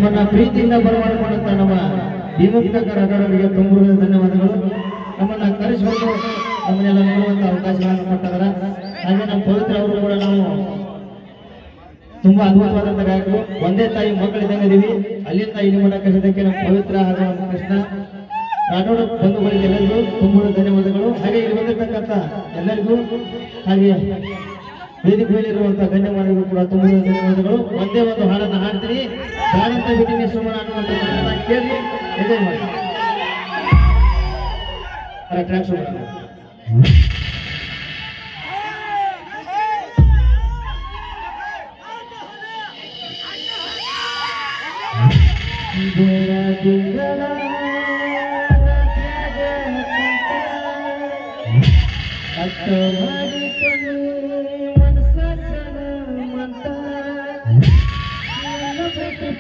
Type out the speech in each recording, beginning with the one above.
ನಮ್ಮನ್ನ ಪ್ರೀತಿಯಿಂದ ಬರಮಾಡಿಕೊಂಡಂತ ನಮ್ಮ ಭೀಮಪ್ಪನವರ ಅಗರವರಿಗೆ ತುಂಬ ಧನ್ಯವಾದಗಳು. ನಮ್ಮನ್ನ ಕರೆಸಿಕೊಂಡು ನಮ್ಮನ್ನೆಲ್ಲ ನೋಡುವಂತ ಅವಕಾಶಗಳನ್ನು ಕೊಟ್ಟಿದ್ದಾರೆ. ಹಾಗೆ ನಮ್ಮ ಪವಿತ್ರ ಅವರು ಕೂಡ ನಾವು ತುಂಬಾ ಅದ್ಭುತವಾದಂತ ಗಾಯಕರು. ಒಂದೇ ತಾಯಿ ಮಕ್ಕಳಿದ್ದಂಗೆ ಇದೀವಿ. ಅಲ್ಲಿಂದ ಇಲ್ಲಿ ಮಠ ಕಲಿಸೋದಕ್ಕೆ ನಮ್ಮ ಪವಿತ್ರ ಹಾಗೂ ನಮ್ಮ ಕೃಷ್ಣ ರಾಠೋಡ ಬಂಧುಗಳಿಗೆ ಎಲ್ಲರಿಗೂ ತುಂಬ ಧನ್ಯವಾದಗಳು. ಹಾಗೆ ಇಲ್ಲಿ ಬಂದಿರತಕ್ಕಂಥ ಎಲ್ಲರಿಗೂ ಹಾಗೆ ವೇದಿಕೆ ಮೇಲಿರುವಂತಹ ಗಣ್ಯಮಾನ್ಯರಿಗೂ ಕೂಡ ತುಂಬ ಧನ್ಯವಾದಗಳು. ಒಂದೇ ಒಂದು ಹಾಡನ್ನು ಹಾಡ್ತೀನಿ, ಬ್ಯಾಡಂತ ಬಿಟ್ಟಿನಿ ಸುಮನ ಅನ್ನುವಂಥ ಕೇಳಿ ಎಂಜಾಯ್ ಮಾಡಿ. ಟ್ರ್ಯಾಕ್ ಶುರು ಮಾಡೋಣ.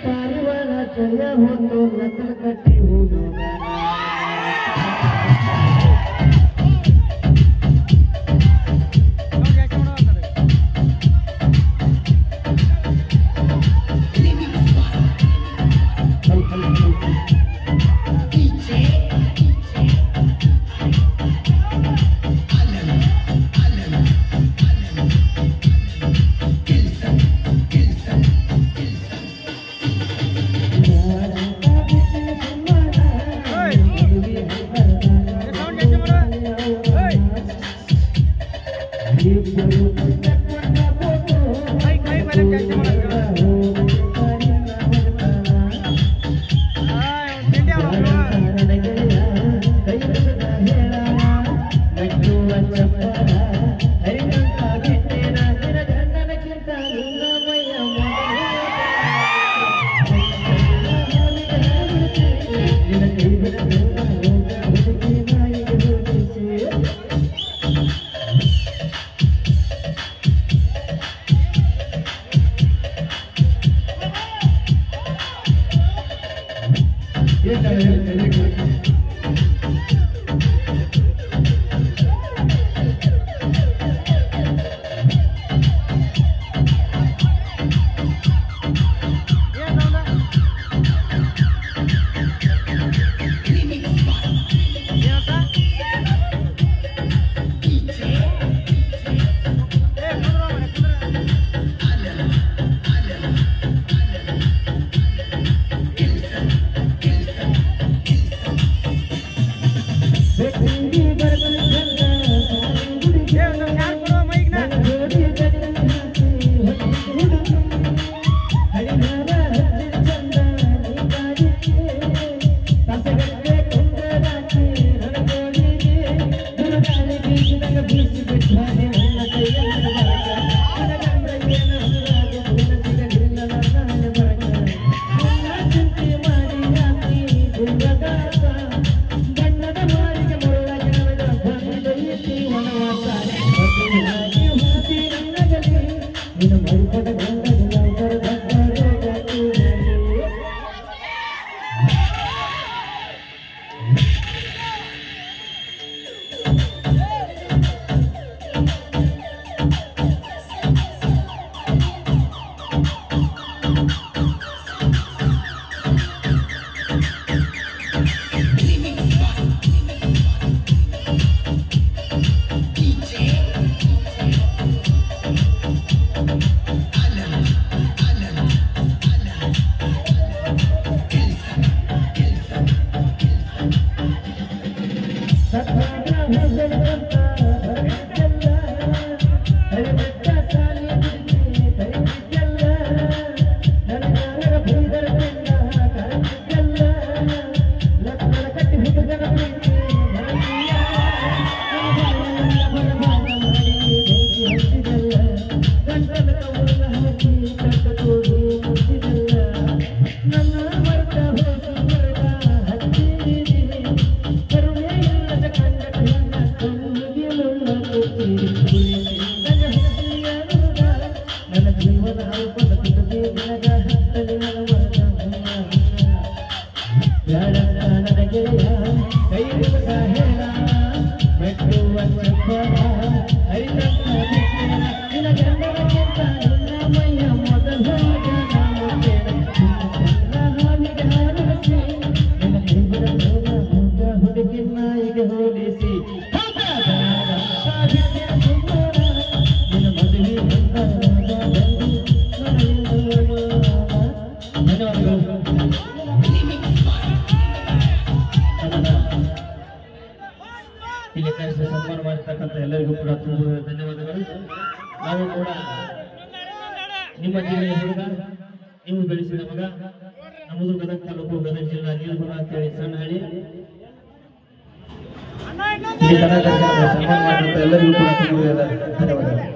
ಪಾರಿವಾಳ ಚಂದ ಹೊಂದು ನಕಲ ಕಟ್ಟಿ ಹೋದ ಇಲ್ಲಿ ಕರೆಸಿ ಸನ್ಮಾನ ಮಾಡಿರ್ತಕ್ಕಂಥ ಎಲ್ಲರಿಗೂ ಕೂಡ ತುಂಬ ಧನ್ಯವಾದಗಳು. ನಾವು ಕೂಡ ನಿಮ್ಮ ಜಿಲ್ಲೆಯ ಹುಡುಗ, ನೀವು ಬೆಳೆಸಿದ ಮಗ, ನಮ್ಮದು ಗದಗ ತಾಲೂಕು ಗದಗ ಜಿಲ್ಲಾ ನೀಲಗುಣ ಅಂತೇಳಿ ಸಣ್ಣ ಹಳ್ಳಿ. ಇಲ್ಲಿ ಸನ್ಮಾನ ಮಾಡಿದಂತ ಎಲ್ಲರಿಗೂ ಕೂಡ ತುಂಬ ಧನ್ಯವಾದಗಳು.